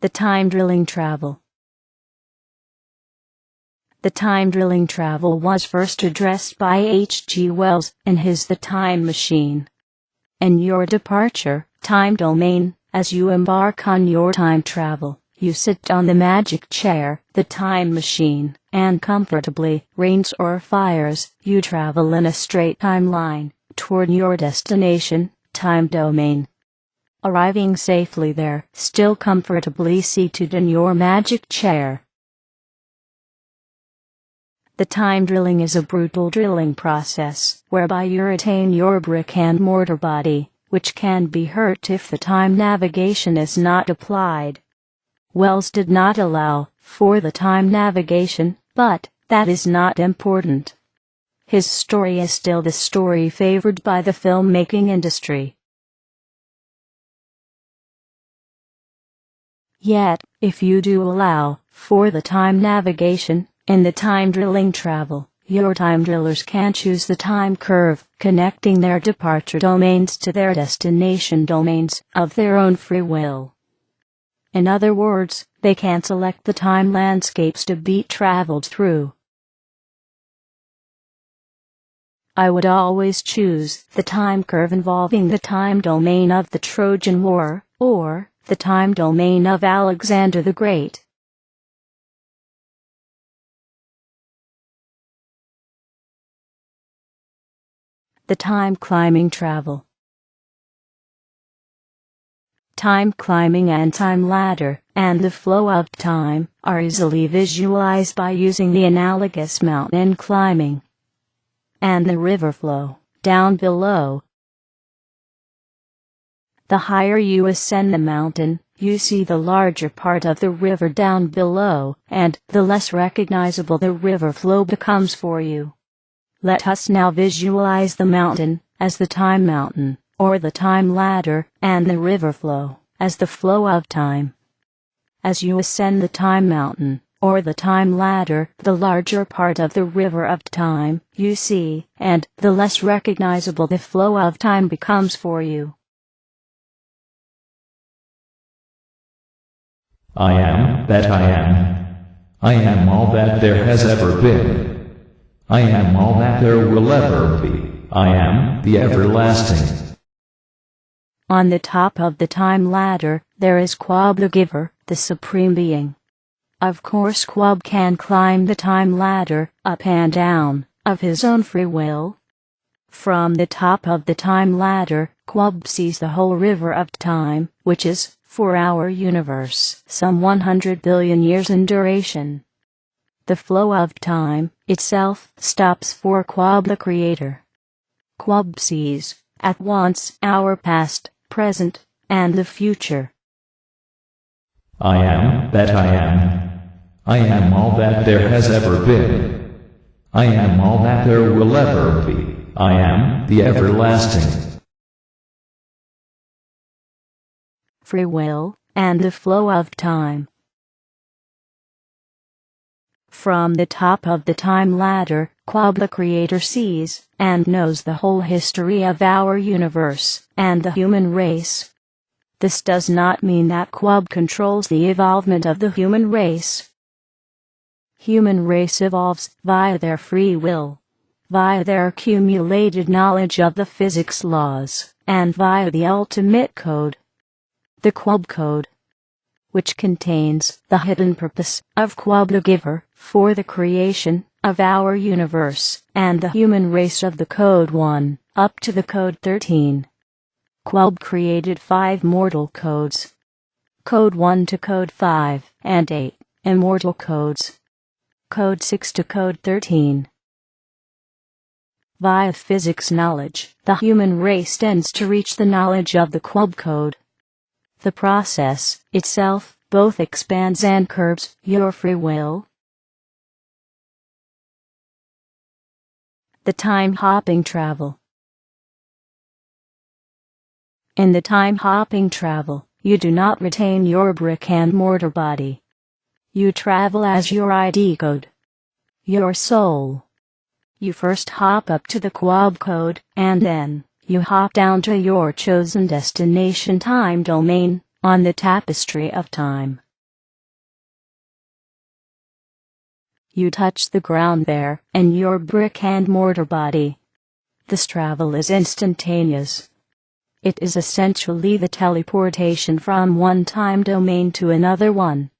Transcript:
The time drilling travel. The time drilling travel was first addressed by H.G. Wells in his The Time Machine. In your departure, time domain, as you embark on your time travel, you sit on the magic chair, the time machine, and comfortably, rains or fires, you travel in a straight timeline toward your destination, time domain. Arriving safely there, still comfortably seated in your magic chair. The time drilling is a brutal drilling process, whereby you retain your brick and mortar body, which can be hurt if the time navigation is not applied. Wells did not allow for the time navigation, but that is not important. His story is still the story favored by the filmmaking industry. Yet, if you do allow for the time navigation in the time drilling travel, your time drillers can choose the time curve, connecting their departure domains to their destination domains of their own free will. In other words, they can select the time landscapes to be traveled through. I would always choose the time curve involving the time domain of the Trojan War, or the time domain of Alexander the Great. The time climbing travel. Time climbing and time ladder, and the flow of time, are easily visualized by using the analogous mountain climbing and the river flow down below. The higher you ascend the mountain, you see the larger part of the river down below, and the less recognizable the river flow becomes for you. Let us now visualize the mountain as the time mountain, or the time ladder, and the river flow as the flow of time. As you ascend the time mountain, or the time ladder, the larger part of the river of time you see, and the less recognizable the flow of time becomes for you. I am that I am. I am all that there has ever been. I am all that there will ever be. I am the everlasting. On the top of the time ladder, there is Quab the Giver, the Supreme Being. Of course Quab can climb the time ladder, up and down, of his own free will. From the top of the time ladder, Quab sees the whole river of time, which is, for our universe, some 100 billion years in duration. The flow of time, itself, stops for Quab the Creator. Quab sees, at once, our past, present, and the future. I am that I am. I am all that there has ever been. I am all that there will ever be. I am the everlasting. Free will, and the flow of time. From the top of the time ladder, Quab the Creator sees and knows the whole history of our universe and the human race. This does not mean that Quab controls the evolvement of the human race. Human race evolves via their free will, via their accumulated knowledge of the physics laws, and via the ultimate code, the Quab code, which contains the hidden purpose of Quab the Giver for the creation of our universe and the human race of the Code 1 up to the Code 13. Quab created 5 mortal codes. Code 1 to Code 5 and 8 immortal codes. Code 6 to Code 13. Via physics knowledge, the human race tends to reach the knowledge of the Quab code. The process, itself, both expands and curbs your free will. The time-hopping travel. In the time-hopping travel, you do not retain your brick-and-mortar body. You travel as your ID code, your soul. You first hop up to the Quab code, and then you hop down to your chosen destination time domain, on the tapestry of time. You touch the ground there, and your brick and mortar body. This travel is instantaneous. It is essentially the teleportation from one time domain to another one.